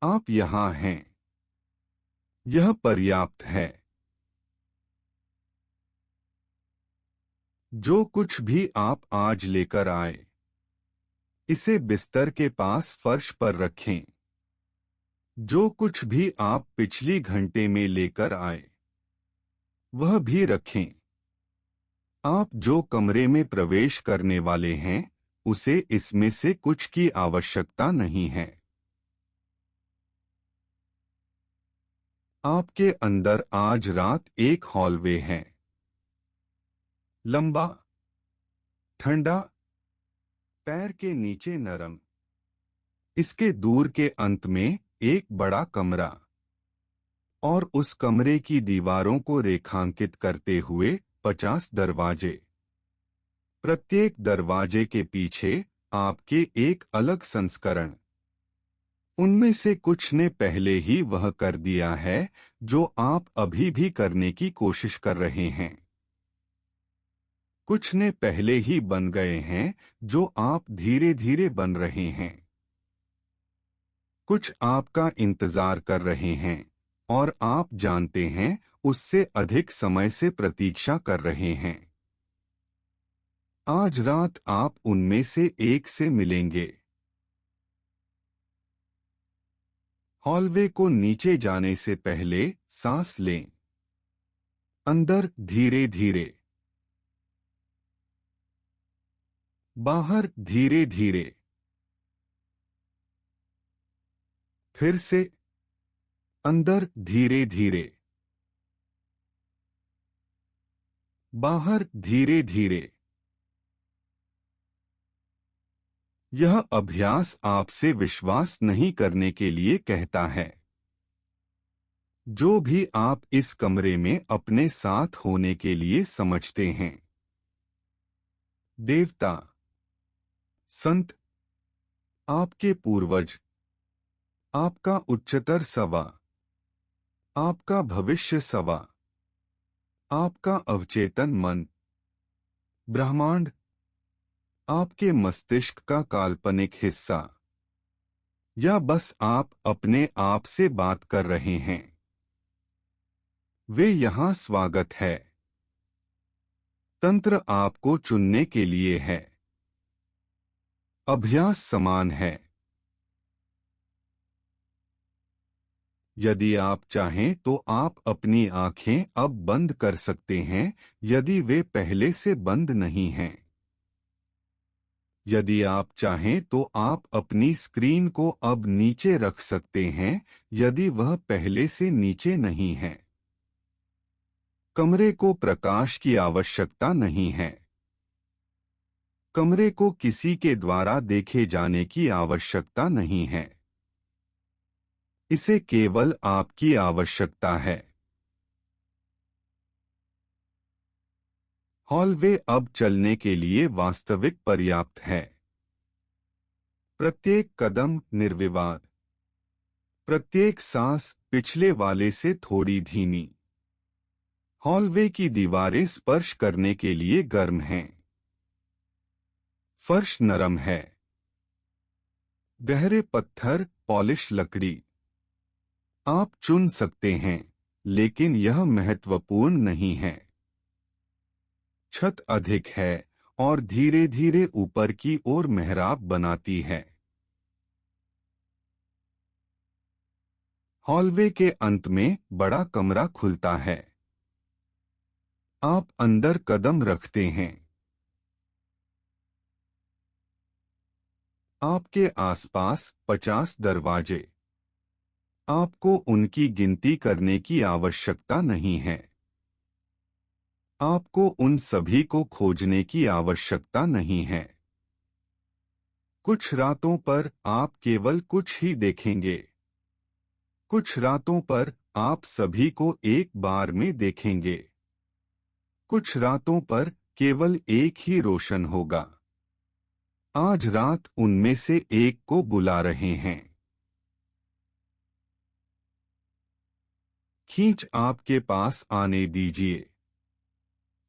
आप यहाँ हैं। यह पर्याप्त है। जो कुछ भी आप आज लेकर आए, इसे बिस्तर के पास फर्श पर रखें। जो कुछ भी आप पिछली घंटे में लेकर आए, वह भी रखें। आप जो कमरे में प्रवेश करने वाले हैं, उसे इसमें से कुछ की आवश्यकता नहीं है। आपके अंदर आज रात एक हॉलवे है। लंबा, ठंडा, पैर के नीचे नरम। इसके दूर के अंत में एक बड़ा कमरा, और उस कमरे की दीवारों को रेखांकित करते हुए 50 दरवाजे। प्रत्येक दरवाजे के पीछे आपके एक अलग संस्करण। उनमें से कुछ ने पहले ही वह कर दिया है जो आप अभी भी करने की कोशिश कर रहे हैं। कुछ ने पहले ही बन गए हैं जो आप धीरे धीरे बन रहे हैं। कुछ आपका इंतजार कर रहे हैं और आप जानते हैं उससे अधिक समय से प्रतीक्षा कर रहे हैं। आज रात आप उनमें से एक से मिलेंगे। हॉलवे को नीचे जाने से पहले सांस लें। अंदर धीरे धीरे, बाहर धीरे धीरे। फिर से अंदर धीरे धीरे, बाहर धीरे धीरे। यह अभ्यास आपसे विश्वास नहीं करने के लिए कहता है। जो भी आप इस कमरे में अपने साथ होने के लिए समझते हैं, देवता, संत, आपके पूर्वज, आपका उच्चतर सवा, आपका भविष्य सवा, आपका अवचेतन मन, ब्रह्मांड, आपके मस्तिष्क का काल्पनिक हिस्सा, या बस आप अपने आप से बात कर रहे हैं, वे यहाँ स्वागत है। तंत्र आपको चुनने के लिए है। अभ्यास समान है। यदि आप चाहें तो आप अपनी आंखें अब बंद कर सकते हैं यदि वे पहले से बंद नहीं हैं। यदि आप चाहें तो आप अपनी स्क्रीन को अब नीचे रख सकते हैं यदि वह पहले से नीचे नहीं है। कमरे को प्रकाश की आवश्यकता नहीं है। कमरे को किसी के द्वारा देखे जाने की आवश्यकता नहीं है। इसे केवल आपकी आवश्यकता है। हॉलवे अब चलने के लिए वास्तविक पर्याप्त है। प्रत्येक कदम निर्विवाद, प्रत्येक सांस पिछले वाले से थोड़ी धीमी। हॉलवे की दीवारें स्पर्श करने के लिए गर्म हैं। फर्श नरम है। गहरे पत्थर, पॉलिश लकड़ी। आप चुन सकते हैं, लेकिन यह महत्वपूर्ण नहीं है। छत अधिक है और धीरे धीरे ऊपर की ओर मेहराब बनाती है। हॉलवे के अंत में बड़ा कमरा खुलता है। आप अंदर कदम रखते हैं। आपके आसपास 50 दरवाजे। आपको उनकी गिनती करने की आवश्यकता नहीं है। आपको उन सभी को खोजने की आवश्यकता नहीं है। कुछ रातों पर आप केवल कुछ ही देखेंगे। कुछ रातों पर आप सभी को एक बार में देखेंगे। कुछ रातों पर केवल एक ही रोशन होगा। आज रात उनमें से एक को बुला रहे हैं। खींच आपके पास आने दीजिए।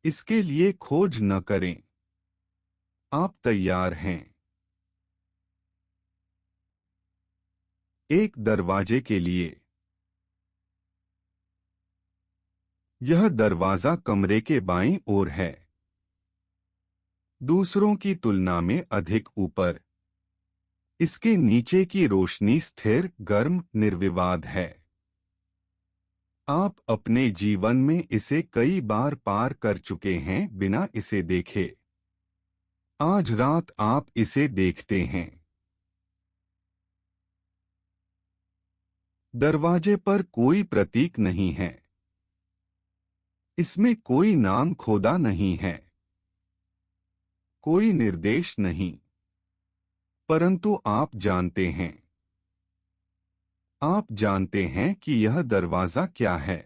इसके लिए खोज न करें। आप तैयार हैं। एक दरवाजे के लिए। यह दरवाजा कमरे के बाईं ओर है, दूसरों की तुलना में अधिक ऊपर। इसके नीचे की रोशनी स्थिर, गर्म, निर्विवाद है। आप अपने जीवन में इसे कई बार पार कर चुके हैं बिना इसे देखे। आज रात आप इसे देखते हैं। दरवाजे पर कोई प्रतीक नहीं है। इसमें कोई नाम खोदा नहीं है, कोई निर्देश नहीं। परंतु आप जानते हैं, आप जानते हैं कि यह दरवाजा क्या है।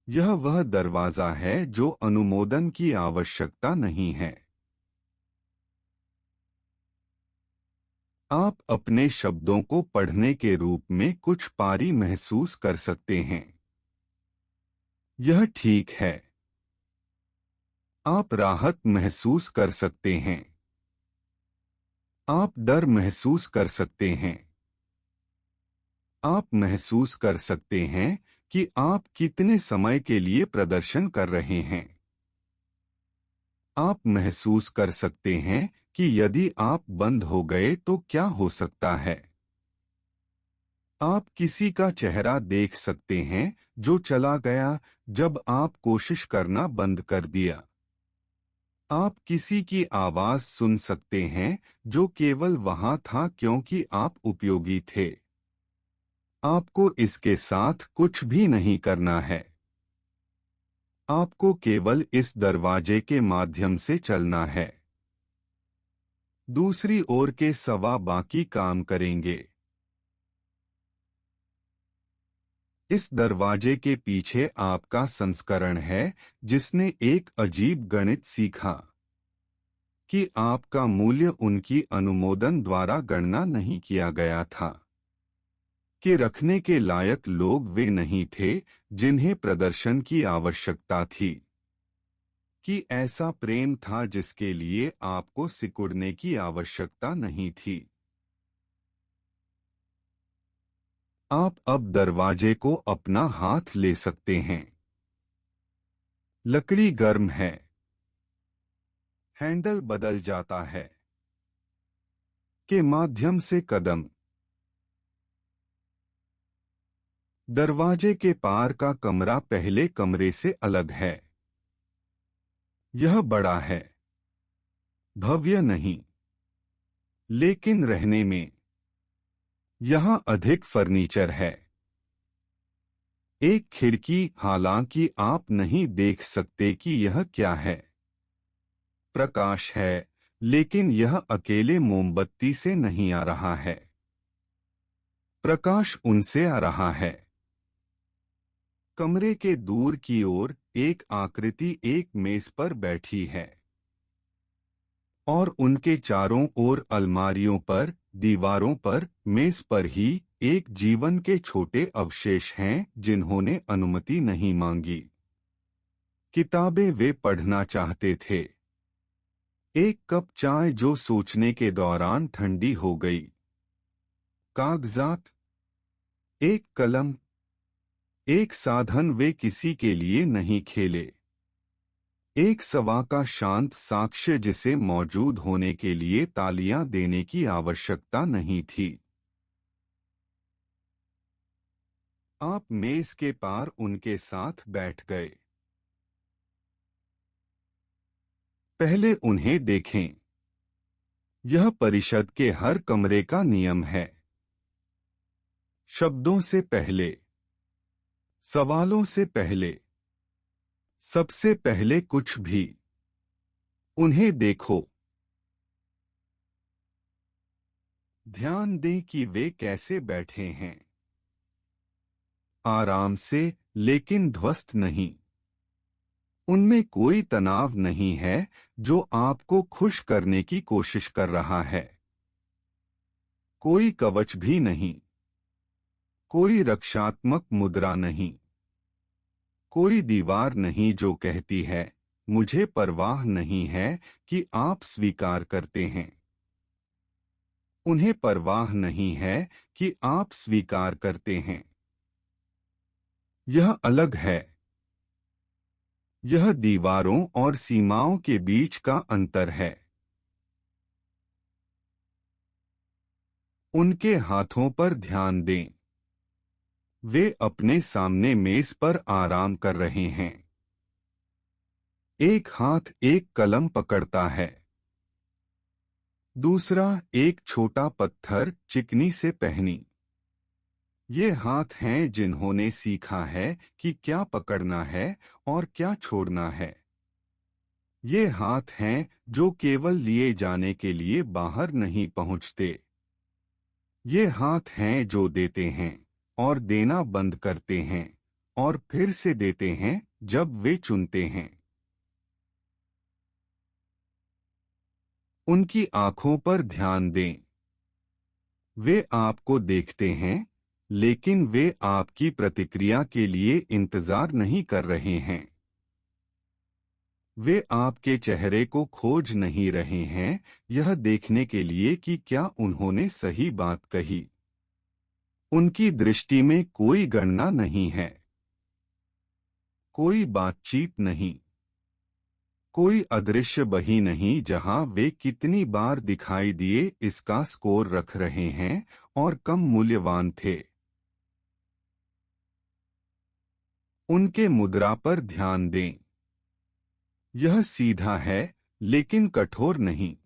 यह वह दरवाजा है जो अनुमोदन की आवश्यकता नहीं है। आप अपने शब्दों को पढ़ने के रूप में कुछ पारी महसूस कर सकते हैं। यह ठीक है। आप राहत महसूस कर सकते हैं। आप डर महसूस कर सकते हैं। आप महसूस कर सकते हैं कि आप कितने समय के लिए प्रदर्शन कर रहे हैं। आप महसूस कर सकते हैं कि यदि आप बंद हो गए तो क्या हो सकता है। आप किसी का चेहरा देख सकते हैं जो चला गया जब आप कोशिश करना बंद कर दिया। आप किसी की आवाज सुन सकते हैं जो केवल वहां था क्योंकि आप उपयोगी थे। आपको इसके साथ कुछ भी नहीं करना है। आपको केवल इस दरवाजे के माध्यम से चलना है। दूसरी ओर के सवा बाकी काम करेंगे। इस दरवाजे के पीछे आपका संस्करण है जिसने एक अजीब गणित सीखा कि आपका मूल्य उनकी अनुमोदन द्वारा गणना नहीं किया गया था, कि रखने के लायक लोग वे नहीं थे जिन्हें प्रदर्शन की आवश्यकता थी, कि ऐसा प्रेम था जिसके लिए आपको सिकुड़ने की आवश्यकता नहीं थी। आप अब दरवाजे को अपना हाथ ले सकते हैं। लकड़ी गर्म है। हैंडल बदल जाता है। के माध्यम से कदम। दरवाजे के पार का कमरा पहले कमरे से अलग है। यह बड़ा है, भव्य नहीं, लेकिन रहने में। यहां अधिक फर्नीचर है। एक खिड़की, हालांकि आप नहीं देख सकते कि यह क्या है। प्रकाश है, लेकिन यह अकेले मोमबत्ती से नहीं आ रहा है। प्रकाश उनसे आ रहा है। कमरे के दूर की ओर एक आकृति एक मेज पर बैठी है और उनके चारों ओर अलमारियों पर, दीवारों पर, मेज पर ही एक जीवन के छोटे अवशेष हैं जिन्होंने अनुमति नहीं मांगी। किताबें वे पढ़ना चाहते थे। एक कप चाय जो सोचने के दौरान ठंडी हो गई। कागजात, एक कलम, एक साधन वे किसी के लिए नहीं खेले। एक सवा का शांत साक्ष्य जिसे मौजूद होने के लिए तालियां देने की आवश्यकता नहीं थी। आप मेज के पार उनके साथ बैठ गए। पहले उन्हें देखें। यह परिषद के हर कमरे का नियम है। शब्दों से पहले, सवालों से पहले, सबसे पहले कुछ भी। उन्हें देखो। ध्यान दें कि वे कैसे बैठे हैं। आराम से, लेकिन ध्वस्त नहीं। उनमें कोई तनाव नहीं है जो आपको खुश करने की कोशिश कर रहा है। कोई कवच भी नहीं। कोई रक्षात्मक मुद्रा नहीं। कोई दीवार नहीं जो कहती है, मुझे परवाह नहीं है कि आप स्वीकार करते हैं। उन्हें परवाह नहीं है कि आप स्वीकार करते हैं। यह अलग है। यह दीवारों और सीमाओं के बीच का अंतर है। उनके हाथों पर ध्यान दें। वे अपने सामने मेज पर आराम कर रहे हैं। एक हाथ एक कलम पकड़ता है, दूसरा एक छोटा पत्थर चिकनी से पहनी। ये हाथ हैं जिन्होंने सीखा है कि क्या पकड़ना है और क्या छोड़ना है। ये हाथ हैं जो केवल लिए जाने के लिए बाहर नहीं पहुंचते। ये हाथ हैं जो देते हैं और देना बंद करते हैं और फिर से देते हैं जब वे चुनते हैं। उनकी आंखों पर ध्यान दें। वे आपको देखते हैं, लेकिन वे आपकी प्रतिक्रिया के लिए इंतजार नहीं कर रहे हैं। वे आपके चेहरे को खोज नहीं रहे हैं, यह देखने के लिए कि क्या उन्होंने सही बात कही। उनकी दृष्टि में कोई गणना नहीं है, कोई बातचीत नहीं, कोई अदृश्य बही नहीं जहां वे कितनी बार दिखाई दिए इसका स्कोर रख रहे हैं और कम मूल्यवान थे। उनके मुद्रा पर ध्यान दें। यह सीधा है, लेकिन कठोर नहीं।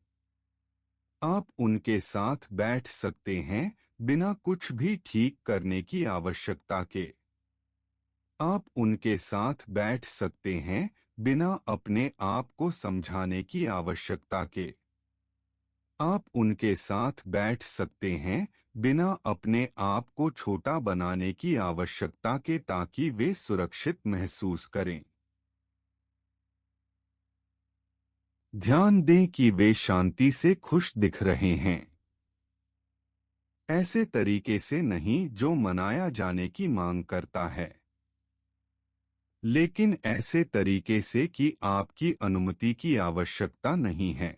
आप उनके साथ बैठ सकते हैं बिना कुछ भी ठीक करने की आवश्यकता के। आप उनके साथ बैठ सकते हैं बिना अपने आप को समझाने की आवश्यकता के। आप उनके साथ बैठ सकते हैं बिना अपने आप को छोटा बनाने की आवश्यकता के, ताकि वे सुरक्षित महसूस करें। ध्यान दें कि वे शांति से खुश दिख रहे हैं। ऐसे तरीके से नहीं जो मनाया जाने की मांग करता है, लेकिन ऐसे तरीके से कि आपकी अनुमति की आवश्यकता नहीं है।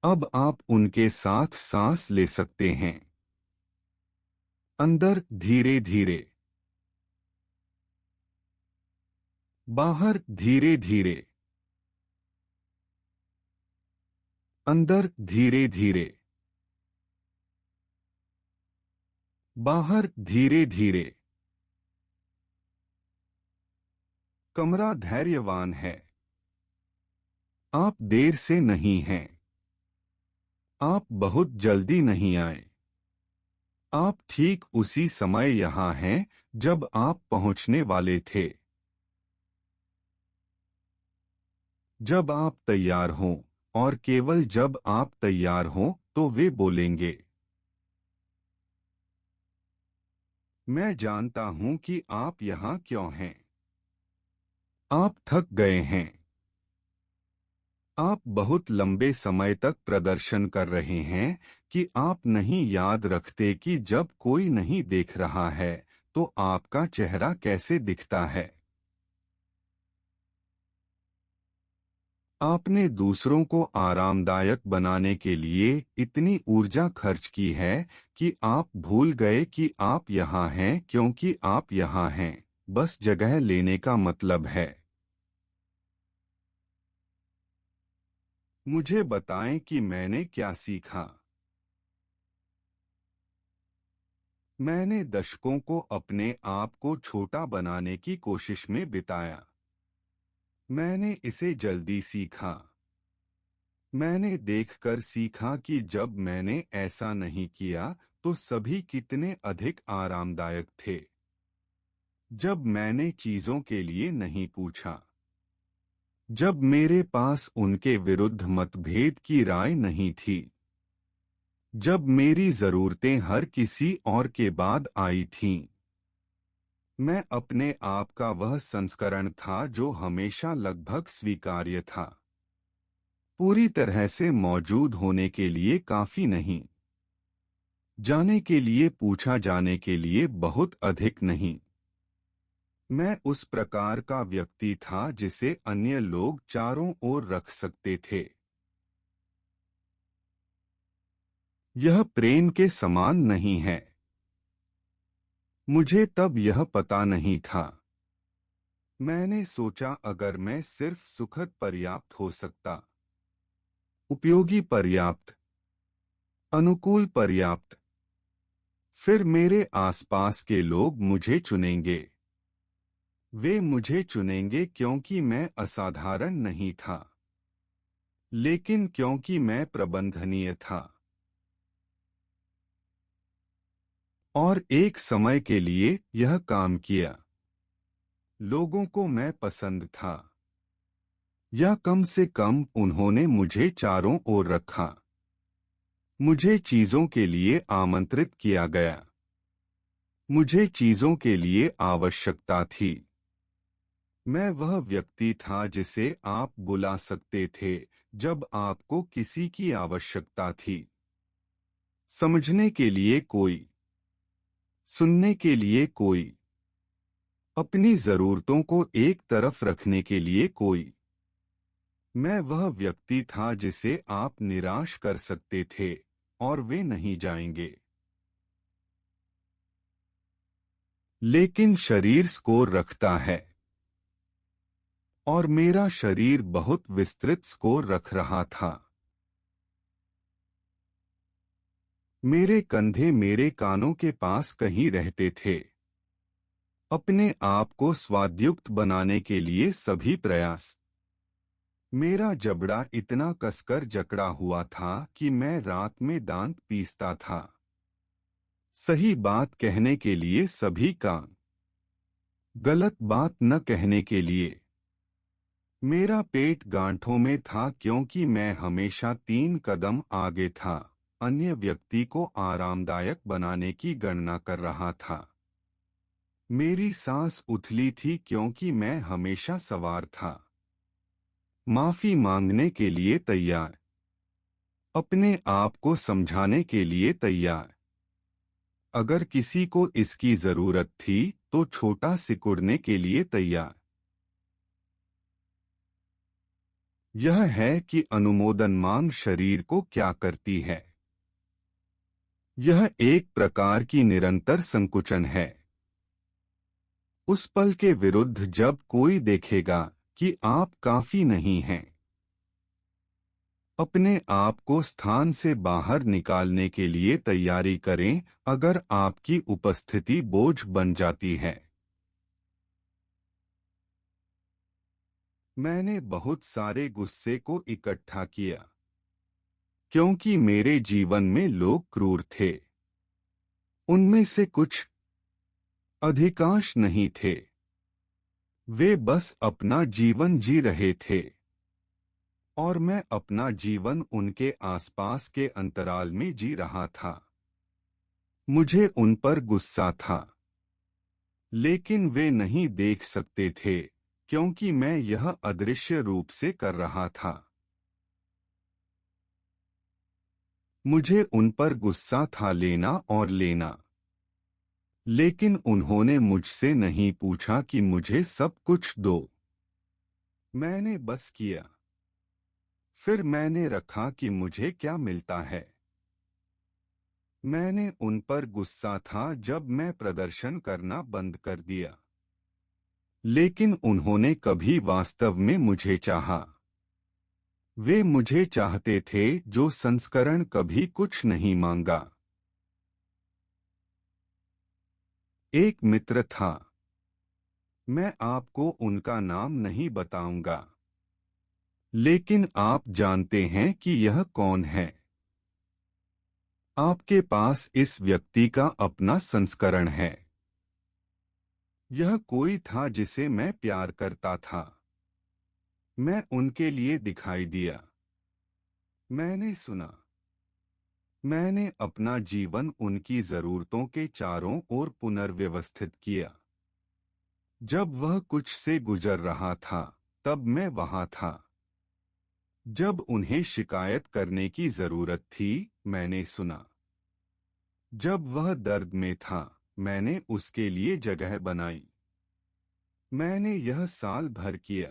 अब आप उनके साथ सांस ले सकते हैं। अंदर धीरे धीरे, बाहर धीरे धीरे। अंदर धीरे धीरे, बाहर धीरे धीरे। कमरा धैर्यवान है। आप देर से नहीं हैं। आप बहुत जल्दी नहीं आए। आप ठीक उसी समय यहां हैं जब आप पहुंचने वाले थे। जब आप तैयार हों, और केवल जब आप तैयार हों, तो वे बोलेंगे। मैं जानता हूं कि आप यहां क्यों हैं। आप थक गए हैं। आप बहुत लंबे समय तक प्रदर्शन कर रहे हैं कि आप नहीं याद रखते कि जब कोई नहीं देख रहा है तो आपका चेहरा कैसे दिखता है। आपने दूसरों को आरामदायक बनाने के लिए इतनी ऊर्जा खर्च की है कि आप भूल गए कि आप यहाँ हैं क्योंकि आप यहाँ हैं। बस जगह लेने का मतलब है। मुझे बताएं कि मैंने क्या सीखा। मैंने दशकों को अपने आप को छोटा बनाने की कोशिश में बिताया। मैंने इसे जल्दी सीखा। मैंने देखकर सीखा कि जब मैंने ऐसा नहीं किया तो सभी कितने अधिक आरामदायक थे। जब मैंने चीजों के लिए नहीं पूछा, जब मेरे पास उनके विरुद्ध मतभेद की राय नहीं थी, जब मेरी जरूरतें हर किसी और के बाद आई थीं। मैं अपने आप का वह संस्करण था जो हमेशा लगभग स्वीकार्य था। पूरी तरह से मौजूद होने के लिए काफी नहीं, जाने के लिए पूछा जाने के लिए बहुत अधिक नहीं। मैं उस प्रकार का व्यक्ति था जिसे अन्य लोग चारों ओर रख सकते थे। यह प्रेम के समान नहीं है। मुझे तब यह पता नहीं था। मैंने सोचा अगर मैं सिर्फ सुखद पर्याप्त हो सकता, उपयोगी पर्याप्त, अनुकूल पर्याप्त, फिर मेरे आसपास के लोग मुझे चुनेंगे। वे मुझे चुनेंगे क्योंकि मैं असाधारण नहीं था, लेकिन क्योंकि मैं प्रबंधनीय था। और एक समय के लिए यह काम किया। लोगों को मैं पसंद था, या कम से कम उन्होंने मुझे चारों ओर रखा। मुझे चीजों के लिए आमंत्रित किया गया। मुझे चीजों के लिए आवश्यकता थी। मैं वह व्यक्ति था जिसे आप बुला सकते थे जब आपको किसी की आवश्यकता थी। समझने के लिए कोई, सुनने के लिए कोई, अपनी जरूरतों को एक तरफ रखने के लिए कोई। मैं वह व्यक्ति था जिसे आप निराश कर सकते थे और वे नहीं जाएंगे। लेकिन शरीर स्कोर रखता है, और मेरा शरीर बहुत विस्तृत स्कोर रख रहा था। मेरे कंधे मेरे कानों के पास कहीं रहते थे। अपने आप को स्वादयुक्त बनाने के लिए सभी प्रयास। मेरा जबड़ा इतना कसकर जकड़ा हुआ था कि मैं रात में दांत पीसता था। सही बात कहने के लिए सभी कान, गलत बात न कहने के लिए। मेरा पेट गांठों में था क्योंकि मैं हमेशा 3 कदम आगे था, अन्य व्यक्ति को आरामदायक बनाने की गणना कर रहा था। मेरी सांस उथली थी क्योंकि मैं हमेशा सवार था, माफी मांगने के लिए तैयार, अपने आप को समझाने के लिए तैयार। अगर किसी को इसकी जरूरत थी तो छोटा सिकुड़ने के लिए तैयार। यह है कि अनुमोदन मांग शरीर को क्या करती है। यह एक प्रकार की निरंतर संकुचन है। उस पल के विरुद्ध जब कोई देखेगा कि आप काफी नहीं हैं, अपने आप को स्थान से बाहर निकालने के लिए तैयारी करें अगर आपकी उपस्थिति बोझ बन जाती है। मैंने बहुत सारे गुस्से को इकट्ठा किया, क्योंकि मेरे जीवन में लोग क्रूर थे। उनमें से कुछ, अधिकांश नहीं थे। वे बस अपना जीवन जी रहे थे, और मैं अपना जीवन उनके आसपास के अंतराल में जी रहा था। मुझे उन पर गुस्सा था, लेकिन वे नहीं देख सकते थे क्योंकि मैं यह अदृश्य रूप से कर रहा था। मुझे उन पर गुस्सा था, लेना और लेना। लेकिन उन्होंने मुझसे नहीं पूछा कि मुझे सब कुछ दो। मैंने बस किया। फिर मैंने रखा कि मुझे क्या मिलता है। मैंने उन पर गुस्सा था जब मैं प्रदर्शन करना बंद कर दिया। लेकिन उन्होंने कभी वास्तव में मुझे चाहा। वे मुझे चाहते थे जो संस्करण कभी कुछ नहीं मांगा। एक मित्र था। मैं आपको उनका नाम नहीं बताऊंगा, लेकिन आप जानते हैं कि यह कौन है। आपके पास इस व्यक्ति का अपना संस्करण है। यह कोई था जिसे मैं प्यार करता था। मैं उनके लिए दिखाई दिया। मैंने सुना। मैंने अपना जीवन उनकी जरूरतों के चारों ओर पुनर्व्यवस्थित किया। जब वह कुछ से गुजर रहा था, तब मैं वहां था। जब उन्हें शिकायत करने की जरूरत थी, मैंने सुना। जब वह दर्द में था, मैंने उसके लिए जगह बनाई। मैंने यह साल भर किया।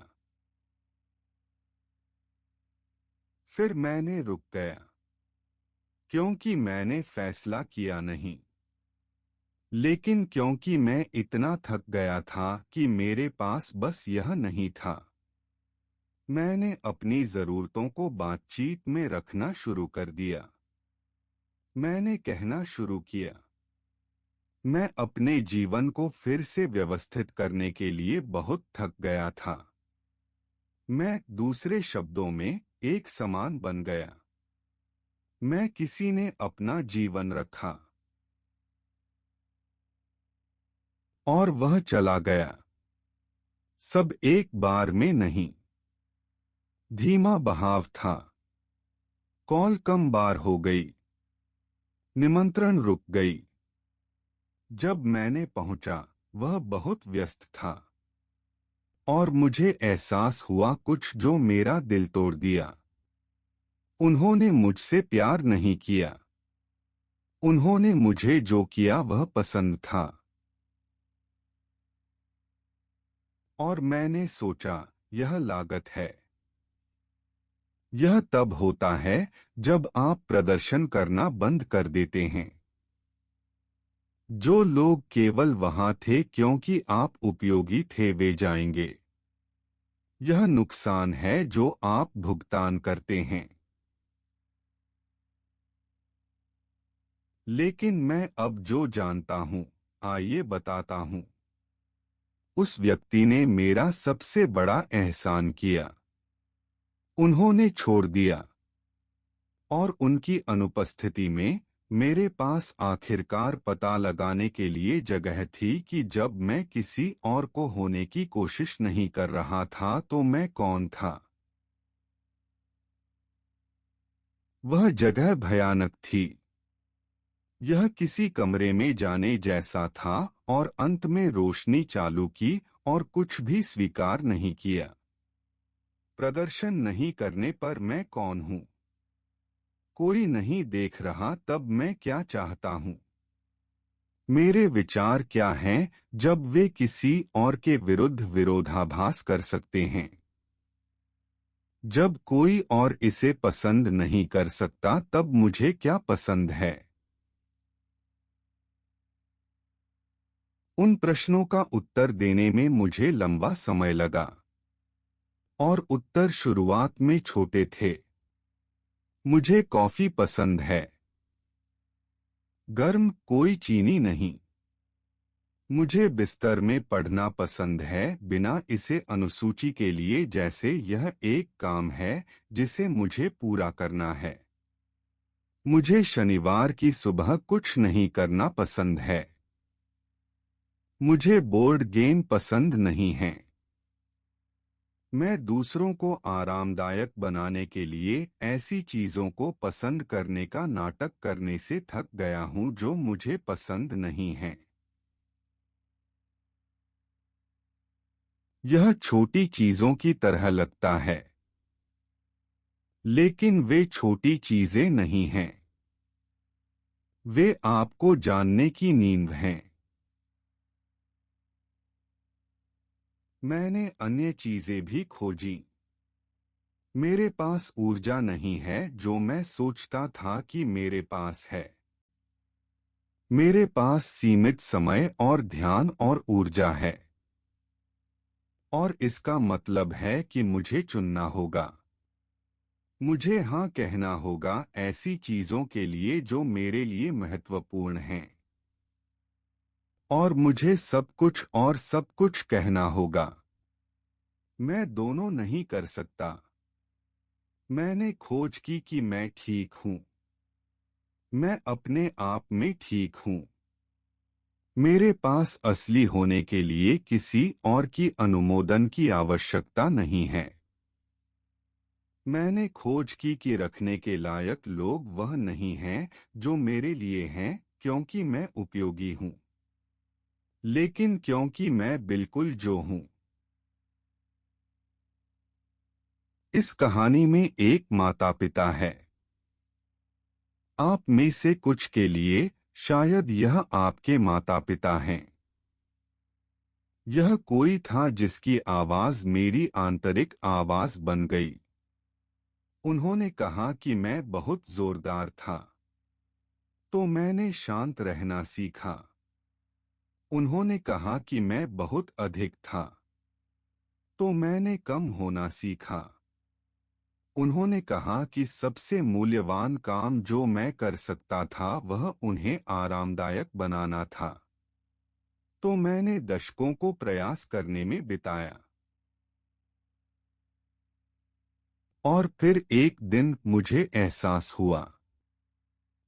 फिर मैंने रुक गया, क्योंकि मैंने फैसला किया नहीं, लेकिन क्योंकि मैं इतना थक गया था कि मेरे पास बस यह नहीं था। मैंने अपनी ज़रूरतों को बातचीत में रखना शुरू कर दिया। मैंने कहना शुरू किया, मैं अपने जीवन को फिर से व्यवस्थित करने के लिए बहुत थक गया था। मैं, दूसरे शब्दों में, एक समान बन गया। मैं किसी ने अपना जीवन रखा और वह चला गया। सब एक बार में नहीं। धीमा बहाव था। कॉल कम बार हो गई। निमंत्रण रुक गई। जब मैंने पहुंचा, वह बहुत व्यस्त था और मुझे एहसास हुआ कुछ जो मेरा दिल तोड़ दिया। उन्होंने मुझसे प्यार नहीं किया। उन्होंने मुझे जो किया वह पसंद था। और मैंने सोचा, यह लागत है। यह तब होता है जब आप प्रदर्शन करना बंद कर देते हैं। जो लोग केवल वहां थे क्योंकि आप उपयोगी थे, वे जाएंगे। यह नुकसान है जो आप भुगतान करते हैं। लेकिन मैं अब जो जानता हूं, आइए बताता हूं। उस व्यक्ति ने मेरा सबसे बड़ा एहसान किया। उन्होंने छोड़ दिया। और उनकी अनुपस्थिति में मेरे पास आखिरकार पता लगाने के लिए जगह थी कि जब मैं किसी और को होने की कोशिश नहीं कर रहा था तो मैं कौन था। वह जगह भयानक थी। यह किसी कमरे में जाने जैसा था और अंत में रोशनी चालू की और कुछ भी स्वीकार नहीं किया। प्रदर्शन नहीं करने पर मैं कौन हूं? कोई नहीं देख रहा तब मैं क्या चाहता हूं? मेरे विचार क्या हैं जब वे किसी और के विरुद्ध विरोधाभास कर सकते हैं? जब कोई और इसे पसंद नहीं कर सकता तब मुझे क्या पसंद है? उन प्रश्नों का उत्तर देने में मुझे लंबा समय लगा। और उत्तर शुरुआत में छोटे थे। मुझे कॉफी पसंद है। गर्म, कोई चीनी नहीं। मुझे बिस्तर में पढ़ना पसंद है, बिना इसे अनुसूची के लिए, जैसे यह एक काम है जिसे मुझे पूरा करना है। मुझे शनिवार की सुबह कुछ नहीं करना पसंद है। मुझे बोर्ड गेम पसंद नहीं है। मैं दूसरों को आरामदायक बनाने के लिए ऐसी चीजों को पसंद करने का नाटक करने से थक गया हूं जो मुझे पसंद नहीं है। यह छोटी चीजों की तरह लगता है, लेकिन वे छोटी चीजें नहीं हैं। वे आपको जानने की नींद हैं। मैंने अन्य चीजें भी खोजी। मेरे पास ऊर्जा नहीं है जो मैं सोचता था कि मेरे पास है। मेरे पास सीमित समय और ध्यान और ऊर्जा है। और इसका मतलब है कि मुझे चुनना होगा। मुझे हाँ कहना होगा ऐसी चीजों के लिए जो मेरे लिए महत्वपूर्ण हैं। और मुझे सब कुछ और सब कुछ कहना होगा। मैं दोनों नहीं कर सकता। मैंने खोज की कि मैं ठीक हूं। मैं अपने आप में ठीक हूं। मेरे पास असली होने के लिए किसी और की अनुमोदन की आवश्यकता नहीं है। मैंने खोज की कि रखने के लायक लोग वह नहीं हैं जो मेरे लिए हैं, क्योंकि मैं उपयोगी हूं, लेकिन क्योंकि मैं बिल्कुल जो हूं। इस कहानी में एक माता पिता है। आप में से कुछ के लिए शायद यह आपके माता पिता हैं। यह कोई था जिसकी आवाज मेरी आंतरिक आवाज बन गई। उन्होंने कहा कि मैं बहुत जोरदार था। तो मैंने शांत रहना सीखा। उन्होंने कहा कि मैं बहुत अधिक था, तो मैंने कम होना सीखा। उन्होंने कहा कि सबसे मूल्यवान काम जो मैं कर सकता था वह उन्हें आरामदायक बनाना था, तो मैंने दशकों को प्रयास करने में बिताया। और फिर एक दिन मुझे एहसास हुआ,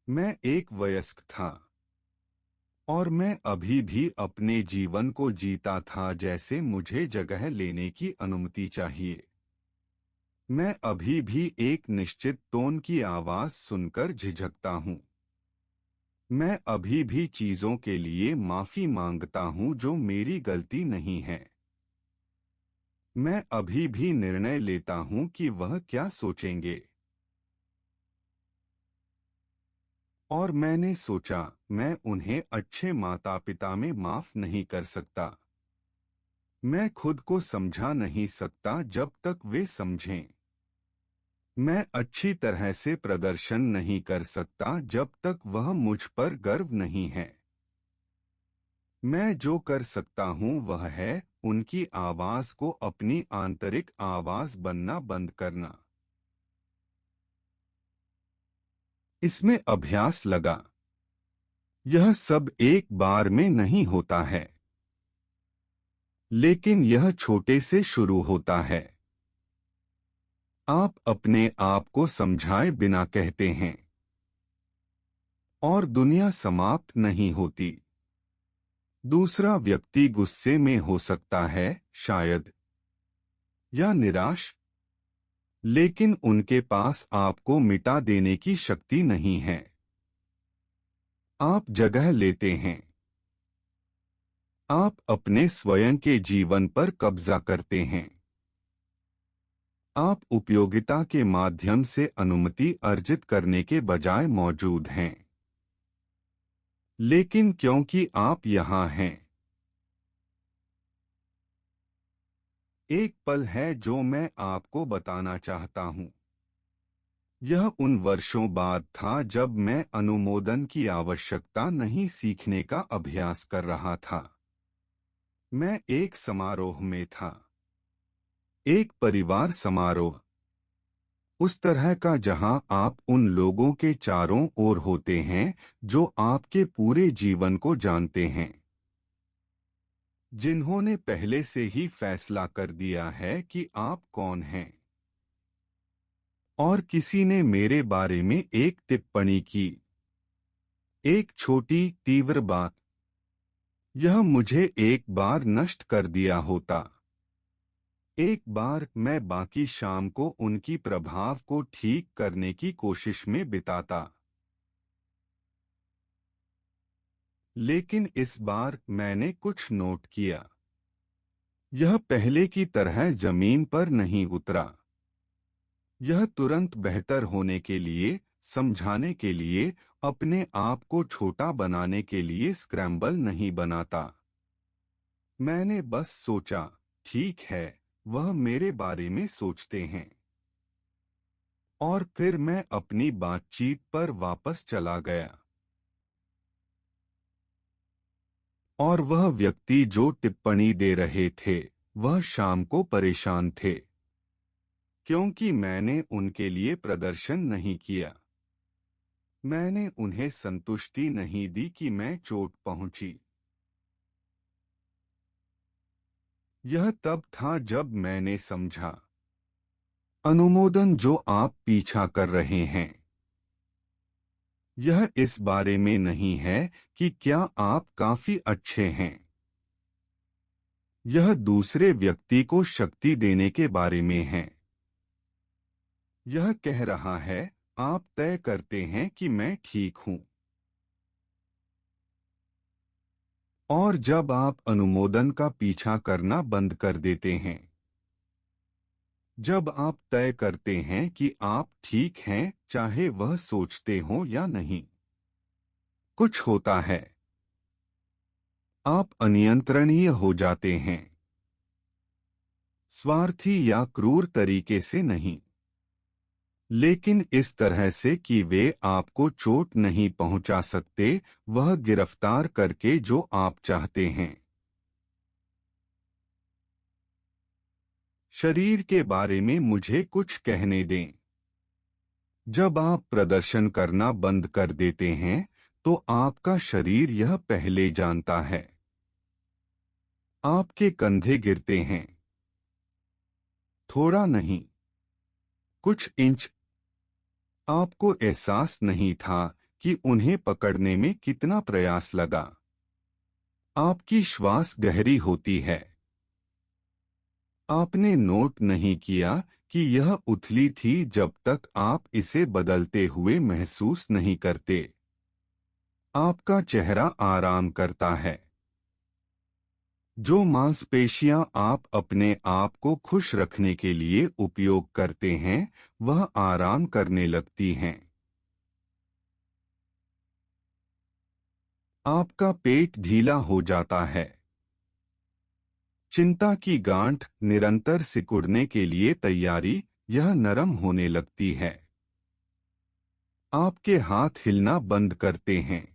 मैं एक वयस्क था और मैं अभी भी अपने जीवन को जीता था जैसे मुझे जगह लेने की अनुमति चाहिए। मैं अभी भी एक निश्चित टोन की आवाज सुनकर झिझकता हूँ। मैं अभी भी चीजों के लिए माफी मांगता हूँ जो मेरी गलती नहीं है। मैं अभी भी निर्णय लेता हूँ कि वह क्या सोचेंगे। और मैंने सोचा, मैं उन्हें अच्छे माता पिता में माफ नहीं कर सकता। मैं खुद को समझा नहीं सकता जब तक वे समझें। मैं अच्छी तरह से प्रदर्शन नहीं कर सकता जब तक वह मुझ पर गर्व नहीं है। मैं जो कर सकता हूँ वह है उनकी आवाज को अपनी आंतरिक आवाज बनना बंद करना। इसमें अभ्यास लगा। यह सब एक बार में नहीं होता है, लेकिन यह छोटे से शुरू होता है। आप अपने आप को समझाए बिना कहते हैं, और दुनिया समाप्त नहीं होती। दूसरा व्यक्ति गुस्से में हो सकता है, शायद, या निराश, लेकिन उनके पास आपको मिटा देने की शक्ति नहीं है। आप जगह लेते हैं। आप अपने स्वयं के जीवन पर कब्जा करते हैं। आप उपयोगिता के माध्यम से अनुमति अर्जित करने के बजाय मौजूद हैं। लेकिन क्योंकि आप यहाँ हैं, एक पल है जो मैं आपको बताना चाहता हूँ। यह उन वर्षों बाद था जब मैं अनुमोदन की आवश्यकता नहीं सीखने का अभ्यास कर रहा था। मैं एक समारोह में था, एक परिवार समारोह, उस तरह का जहां आप उन लोगों के चारों ओर होते हैं जो आपके पूरे जीवन को जानते हैं, जिन्होंने पहले से ही फैसला कर दिया है कि आप कौन हैं। और किसी ने मेरे बारे में एक टिप्पणी की, एक छोटी तीव्र बात। यह मुझे एक बार नष्ट कर दिया होता। एक बार मैं बाकी शाम को उनकी प्रभाव को ठीक करने की कोशिश में बिताता। लेकिन इस बार मैंने कुछ नोट किया। यह पहले की तरह जमीन पर नहीं उतरा। यह तुरंत बेहतर होने के लिए, समझाने के लिए, अपने आप को छोटा बनाने के लिए स्क्रैम्बल नहीं बनाता। मैंने बस सोचा, ठीक है, वह मेरे बारे में सोचते हैं। और फिर मैं अपनी बातचीत पर वापस चला गया। और वह व्यक्ति जो टिप्पणी दे रहे थे, वह शाम को परेशान थे, क्योंकि मैंने उनके लिए प्रदर्शन नहीं किया। मैंने उन्हें संतुष्टि नहीं दी कि मैं चोट पहुंची। यह तब था जब मैंने समझा, अनुमोदन जो आप पीछा कर रहे हैं, यह इस बारे में नहीं है कि क्या आप काफी अच्छे हैं। यह दूसरे व्यक्ति को शक्ति देने के बारे में है। यह कह रहा है, आप तय करते हैं कि मैं ठीक हूं। और जब आप अनुमोदन का पीछा करना बंद कर देते हैं, जब आप तय करते हैं कि आप ठीक हैं, चाहे वह सोचते हो या नहीं, कुछ होता है। आप अनियंत्रणीय हो जाते हैं। स्वार्थी या क्रूर तरीके से नहीं, लेकिन इस तरह से कि वे आपको चोट नहीं पहुंचा सकते, वह गिरफ्तार करके जो आप चाहते हैं। शरीर के बारे में मुझे कुछ कहने दें। जब आप प्रदर्शन करना बंद कर देते हैं, तो आपका शरीर यह पहले जानता है। आपके कंधे गिरते हैं। थोड़ा नहीं, कुछ इंच। आपको एहसास नहीं था कि उन्हें पकड़ने में कितना प्रयास लगा। आपकी श्वास गहरी होती है। आपने नोट नहीं किया कि यह उथली थी जब तक आप इसे बदलते हुए महसूस नहीं करते। आपका चेहरा आराम करता है। जो मांसपेशियां आप अपने आप को खुश रखने के लिए उपयोग करते हैं, वह आराम करने लगती हैं। आपका पेट ढीला हो जाता है। चिंता की गांठ निरंतर सिकुड़ने के लिए तैयारी, यह नरम होने लगती है। आपके हाथ हिलना बंद करते हैं।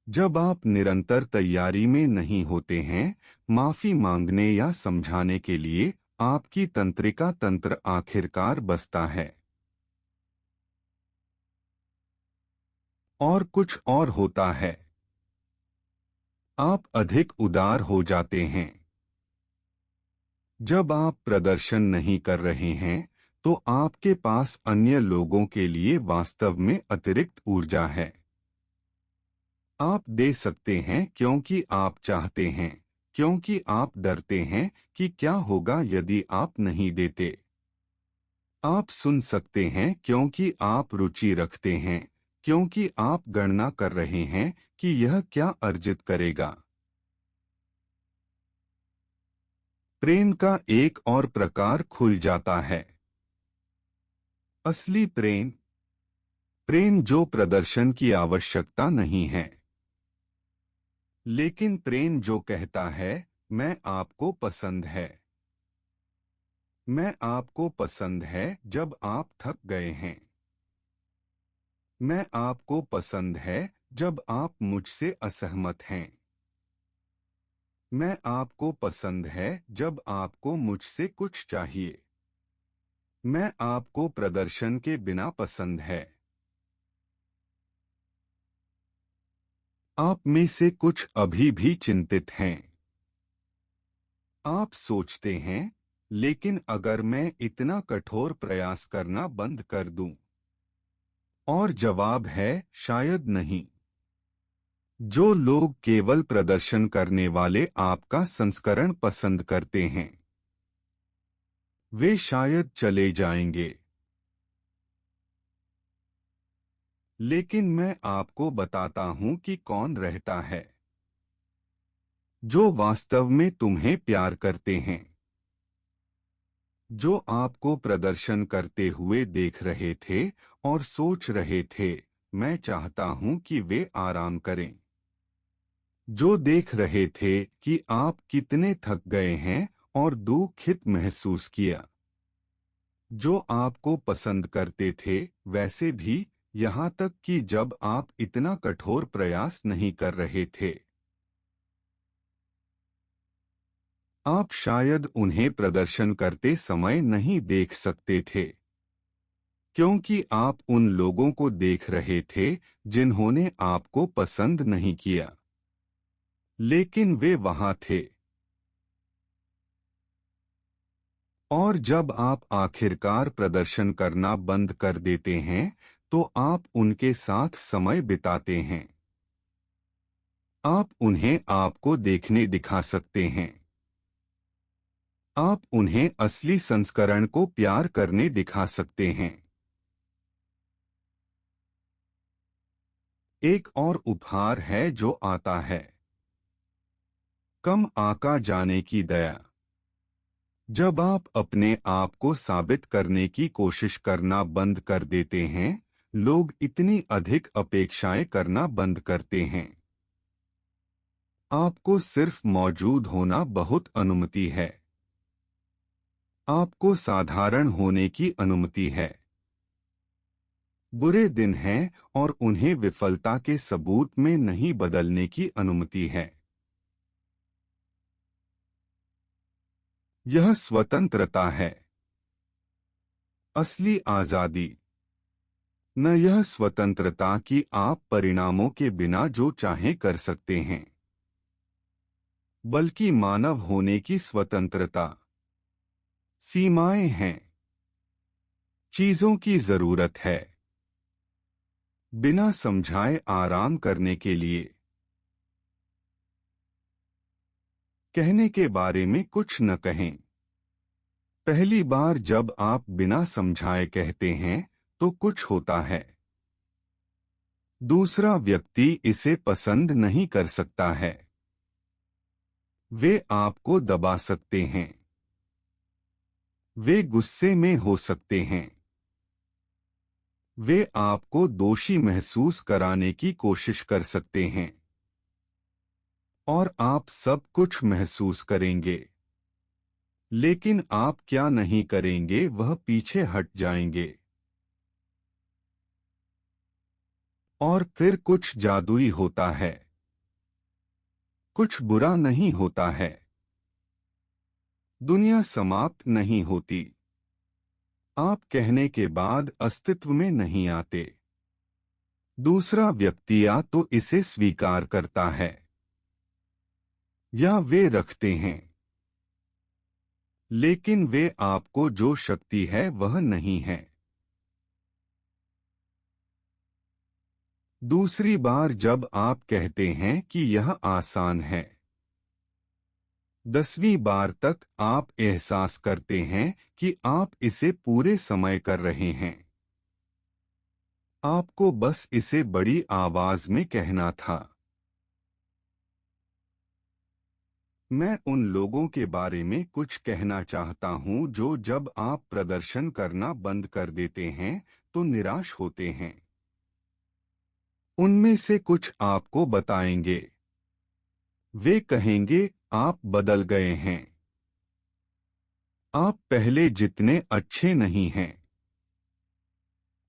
जब आप निरंतर तैयारी में नहीं होते हैं, माफी मांगने या समझाने के लिए, आपकी तंत्रिका तंत्र आखिरकार बसता है। और कुछ और होता है। आप अधिक उदार हो जाते हैं। जब आप प्रदर्शन नहीं कर रहे हैं, तो आपके पास अन्य लोगों के लिए वास्तव में अतिरिक्त ऊर्जा है। आप दे सकते हैं क्योंकि आप चाहते हैं, क्योंकि आप डरते हैं कि क्या होगा यदि आप नहीं देते। आप सुन सकते हैं क्योंकि आप रुचि रखते हैं, क्योंकि आप गणना कर रहे हैं कि यह क्या अर्जित करेगा। प्रेम का एक और प्रकार खुल जाता है। असली प्रेम, प्रेम जो प्रदर्शन की आवश्यकता नहीं है, लेकिन प्रेम जो कहता है, मैं आपको पसंद है। मैं आपको पसंद है जब आप थक गए हैं। मैं आपको पसंद है जब आप मुझसे असहमत हैं। मैं आपको पसंद है जब आपको मुझसे कुछ चाहिए। मैं आपको प्रदर्शन के बिना पसंद है। आप में से कुछ अभी भी चिंतित हैं। आप सोचते हैं, लेकिन अगर मैं इतना कठोर प्रयास करना बंद कर दूं? और जवाब है, शायद नहीं। जो लोग केवल प्रदर्शन करने वाले आपका संस्करण पसंद करते हैं, वे शायद चले जाएंगे। लेकिन मैं आपको बताता हूं कि कौन रहता है। जो वास्तव में तुम्हें प्यार करते हैं। जो आपको प्रदर्शन करते हुए देख रहे थे और सोच रहे थे, मैं चाहता हूं कि वे आराम करें। जो देख रहे थे कि आप कितने थक गए हैं और दुखित महसूस किया। जो आपको पसंद करते थे, वैसे भी, यहाँ तक कि जब आप इतना कठोर प्रयास नहीं कर रहे थे। आप शायद उन्हें प्रदर्शन करते समय नहीं देख सकते थे, क्योंकि आप उन लोगों को देख रहे थे जिन्होंने आपको पसंद नहीं किया, लेकिन वे वहां थे। और जब आप आखिरकार प्रदर्शन करना बंद कर देते हैं, तो आप उनके साथ समय बिताते हैं। आप उन्हें आपको देखने दिखा सकते हैं। आप उन्हें असली संस्करण को प्यार करने दिखा सकते हैं। एक और उपहार है जो आता है। कम आका जाने की दया। जब आप अपने आप को साबित करने की कोशिश करना बंद कर देते हैं, लोग इतनी अधिक अपेक्षाएं करना बंद करते हैं। आपको सिर्फ मौजूद होना बहुत अनुमति है। आपको साधारण होने की अनुमति है। बुरे दिन हैं और उन्हें विफलता के सबूत में नहीं बदलने की अनुमति है। यह स्वतंत्रता है, असली आजादी। न यह स्वतंत्रता कि आप परिणामों के बिना जो चाहें कर सकते हैं, बल्कि मानव होने की स्वतंत्रता। सीमाएं हैं, चीजों की जरूरत है, बिना समझाए आराम करने के लिए। कहने के बारे में कुछ न कहें। पहली बार जब आप बिना समझाए कहते हैं तो कुछ होता है। दूसरा व्यक्ति इसे पसंद नहीं कर सकता है। वे आपको दबा सकते हैं। वे गुस्से में हो सकते हैं। वे आपको दोषी महसूस कराने की कोशिश कर सकते हैं। और आप सब कुछ महसूस करेंगे। लेकिन आप क्या नहीं करेंगे, वह पीछे हट जाएंगे। और फिर कुछ जादुई होता है। कुछ बुरा नहीं होता है। दुनिया समाप्त नहीं होती। आप कहने के बाद अस्तित्व में नहीं आते। दूसरा व्यक्ति या तो इसे स्वीकार करता है या वे रखते हैं। लेकिन वे आपको जो शक्ति है वह नहीं है। दूसरी बार जब आप कहते हैं कि यह आसान है, 10वीं बार तक आप एहसास करते हैं कि आप इसे पूरे समय कर रहे हैं। आपको बस इसे बड़ी आवाज में कहना था। मैं उन लोगों के बारे में कुछ कहना चाहता हूं जो जब आप प्रदर्शन करना बंद कर देते हैं तो निराश होते हैं। उनमें से कुछ आपको बताएंगे। वे कहेंगे, आप बदल गए हैं। आप पहले जितने अच्छे नहीं हैं।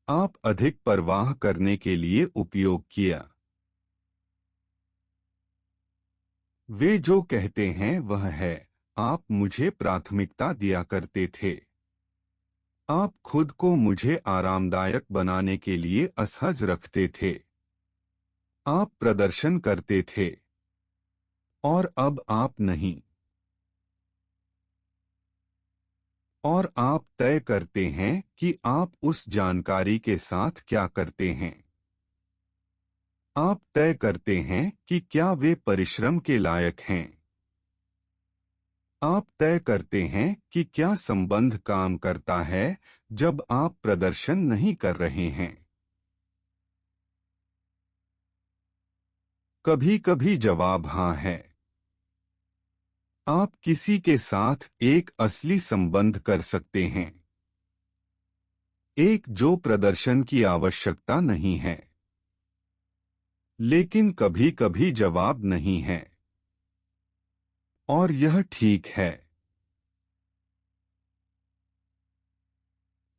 आप अधिक परवाह करने के लिए उपयोग किया। वे जो कहते हैं वह है, आप मुझे प्राथमिकता दिया करते थे। आप खुद को मुझे आरामदायक बनाने के लिए असहज रखते थे। आप प्रदर्शन करते थे और अब आप नहीं। और आप तय करते हैं कि आप उस जानकारी के साथ क्या करते हैं। आप तय करते हैं कि क्या वे परिश्रम के लायक हैं। आप तय करते हैं कि क्या संबंध काम करता है जब आप प्रदर्शन नहीं कर रहे हैं। कभी कभी जवाब हाँ है। आप किसी के साथ एक असली संबंध कर सकते हैं, एक जो प्रदर्शन की आवश्यकता नहीं है। लेकिन कभी कभी जवाब नहीं है। और यह ठीक है।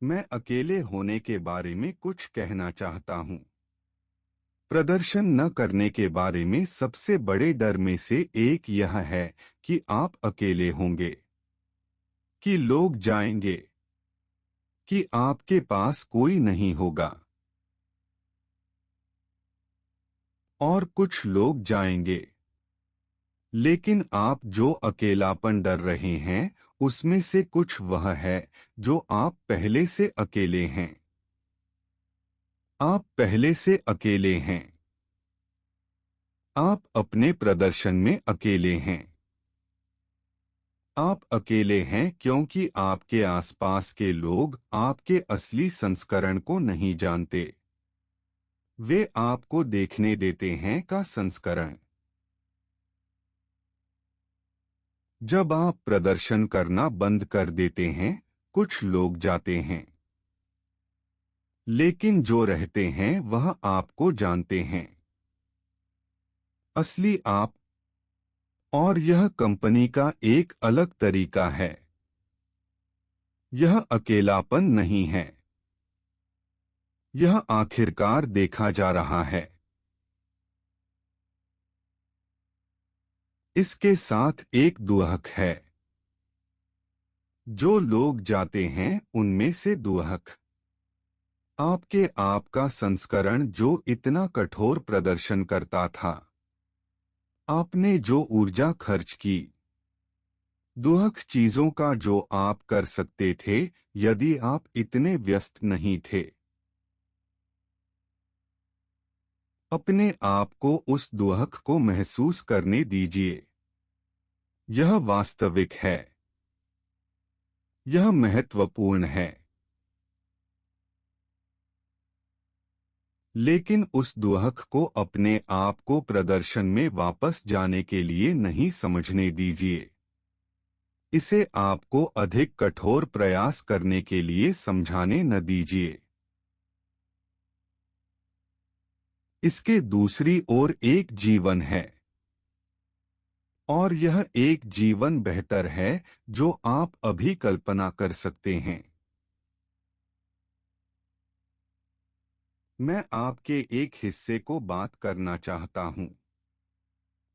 मैं अकेले होने के बारे में कुछ कहना चाहता हूं। प्रदर्शन न करने के बारे में सबसे बड़े डर में से एक यह है कि आप अकेले होंगे, कि लोग जाएंगे, कि आपके पास कोई नहीं होगा। और कुछ लोग जाएंगे। लेकिन आप जो अकेलापन डर रहे हैं उसमें से कुछ वह है जो आप पहले से अकेले हैं। आप पहले से अकेले हैं। आप अपने प्रदर्शन में अकेले हैं। आप अकेले हैं क्योंकि आपके आसपास के लोग आपके असली संस्करण को नहीं जानते। वे आपको देखने देते हैं का संस्करण। जब आप प्रदर्शन करना बंद कर देते हैं, कुछ लोग जाते हैं। लेकिन जो रहते हैं वह आपको जानते हैं, असली आप। और यह कंपनी का एक अलग तरीका है। यह अकेलापन नहीं है। यह आखिरकार देखा जा रहा है। इसके साथ एक दुहक है। जो लोग जाते हैं उनमें से दुहक आपके आप का संस्करण जो इतना कठोर प्रदर्शन करता था। आपने जो ऊर्जा खर्च की, दुहक चीजों का जो आप कर सकते थे यदि आप इतने व्यस्त नहीं थे। अपने आप को उस दुहक को महसूस करने दीजिए। यह वास्तविक है। यह महत्वपूर्ण है। लेकिन उस दुहक को अपने आप को प्रदर्शन में वापस जाने के लिए नहीं समझने दीजिए। इसे आपको अधिक कठोर प्रयास करने के लिए समझाने न दीजिए। इसके दूसरी ओर एक जीवन है। और यह एक जीवन बेहतर है जो आप अभी कल्पना कर सकते हैं। मैं आपके एक हिस्से को बात करना चाहता हूं।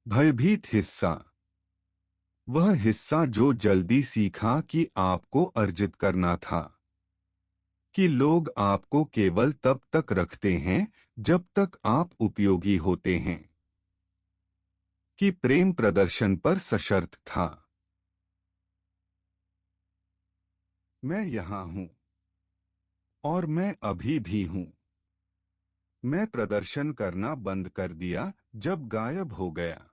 भयभीत हिस्सा। वह हिस्सा जो जल्दी सीखा कि आपको अर्जित करना था। कि लोग आपको केवल तब तक रखते हैं जब तक आप उपयोगी होते हैं। कि प्रेम प्रदर्शन पर सशर्त था। मैं यहां हूं। और मैं अभी भी हूं। मैं प्रदर्शन करना बंद कर दिया जब गायब हो गया।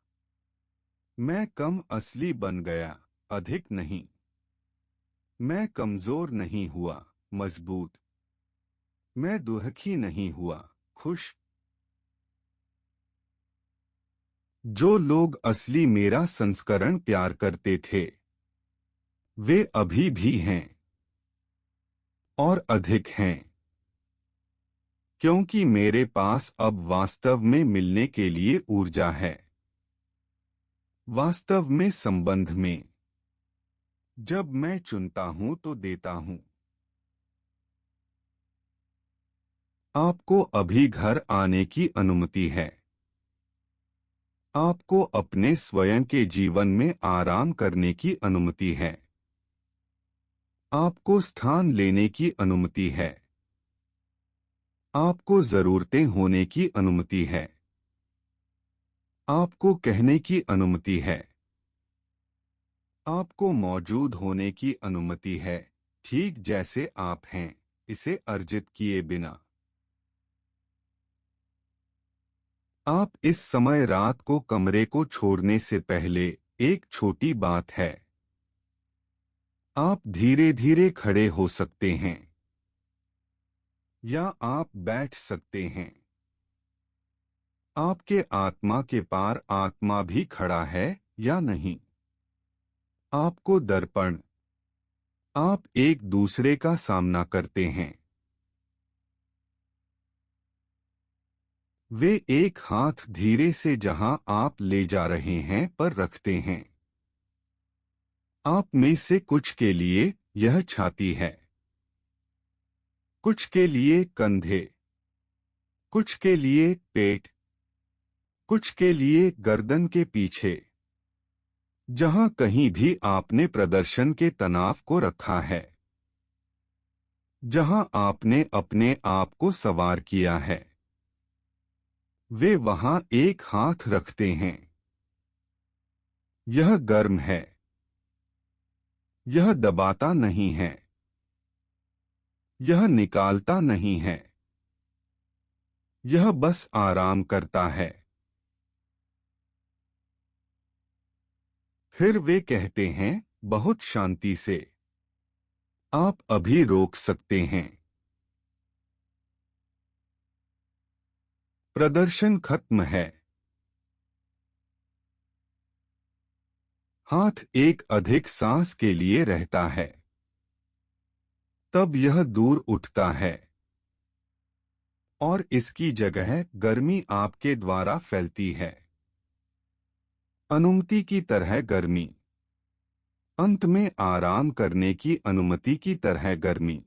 मैं कम असली बन गया, अधिक नहीं। मैं कमजोर नहीं हुआ, मजबूत। मैं दुखी नहीं हुआ, खुश। जो लोग असली मेरा संस्करण प्यार करते थे वे अभी भी हैं और अधिक हैं। क्योंकि मेरे पास अब वास्तव में मिलने के लिए ऊर्जा है। वास्तव में संबंध में। जब मैं चुनता हूं तो देता हूं। आपको अभी घर आने की अनुमति है। आपको अपने स्वयं के जीवन में आराम करने की अनुमति है। आपको स्थान लेने की अनुमति है। आपको जरूरतें होने की अनुमति है। आपको कहने की अनुमति है। आपको मौजूद होने की अनुमति है, ठीक जैसे आप हैं, इसे अर्जित किए बिना। आप इस समय रात को कमरे को छोड़ने से पहले एक छोटी बात है। आप धीरे धीरे खड़े हो सकते हैं या आप बैठ सकते हैं। आपके आत्मा के पार आत्मा भी खड़ा है या नहीं। आपको दर्पण। आप एक दूसरे का सामना करते हैं। वे एक हाथ धीरे से जहां आप ले जा रहे हैं पर रखते हैं। आप में से कुछ के लिए यह छाती है, कुछ के लिए कंधे, कुछ के लिए पेट, कुछ के लिए गर्दन के पीछे। जहां कहीं भी आपने प्रदर्शन के तनाव को रखा है, जहां आपने अपने आप को सवार किया है, वे वहां एक हाथ रखते हैं। यह गर्म है। यह दबाता नहीं है। यह निकालता नहीं है। यह बस आराम करता है। फिर वे कहते हैं बहुत शांति से, आप अभी रोक सकते हैं। प्रदर्शन खत्म है। हाथ एक अधिक सांस के लिए रहता है। तब यह दूर उठता है और इसकी जगह गर्मी आपके द्वारा फैलती है। अनुमति की तरह गर्मी। अंत में आराम करने की अनुमति की तरह गर्मी।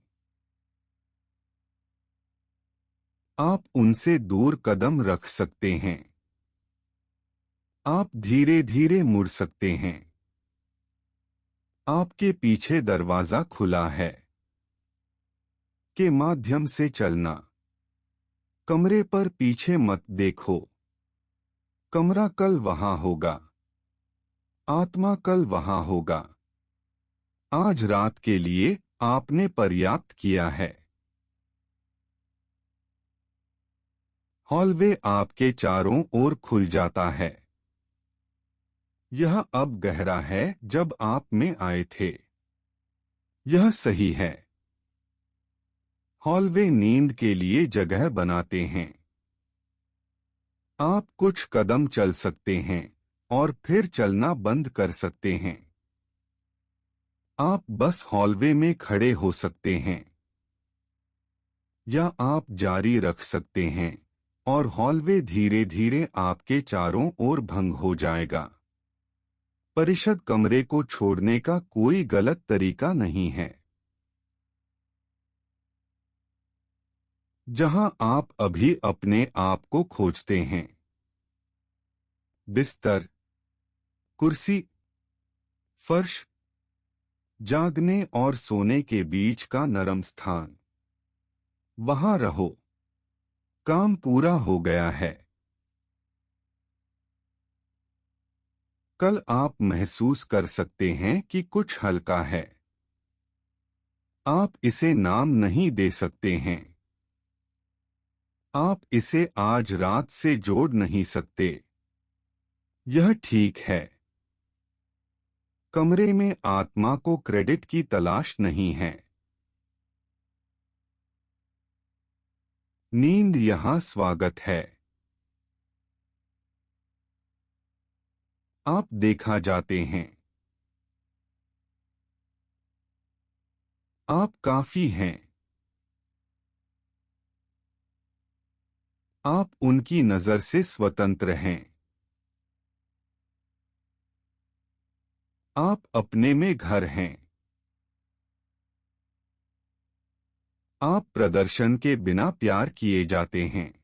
आप उनसे दूर कदम रख सकते हैं। आप धीरे धीरे मुड़ सकते हैं। आपके पीछे दरवाजा खुला है। के माध्यम से चलना। कमरे पर पीछे मत देखो। कमरा कल वहां होगा। आत्मा कल वहां होगा। आज रात के लिए आपने पर्याप्त किया है। हॉलवे आपके चारों ओर खुल जाता है। यह अब गहरा है जब आप में आए थे। यह सही है। हॉलवे नींद के लिए जगह बनाते हैं। आप कुछ कदम चल सकते हैं और फिर चलना बंद कर सकते हैं। आप बस हॉलवे में खड़े हो सकते हैं या आप जारी रख सकते हैं और हॉलवे धीरे धीरे आपके चारों ओर भंग हो जाएगा। परिषद कमरे को छोड़ने का कोई गलत तरीका नहीं है। जहां आप अभी अपने आप को खोजते हैं। बिस्तर, कुर्सी, फर्श, जागने और सोने के बीच का नरम स्थान। वहां रहो। काम पूरा हो गया है। कल आप महसूस कर सकते हैं कि कुछ हल्का है। आप इसे नाम नहीं दे सकते हैं। आप इसे आज रात से जोड़ नहीं सकते। यह ठीक है। कमरे में आत्मा को क्रेडिट की तलाश नहीं है। नींद यहां स्वागत है। आप देखा जाते हैं। आप काफी हैं। आप उनकी नजर से स्वतंत्र हैं। आप अपने में घर हैं। आप प्रदर्शन के बिना प्यार किए जाते हैं।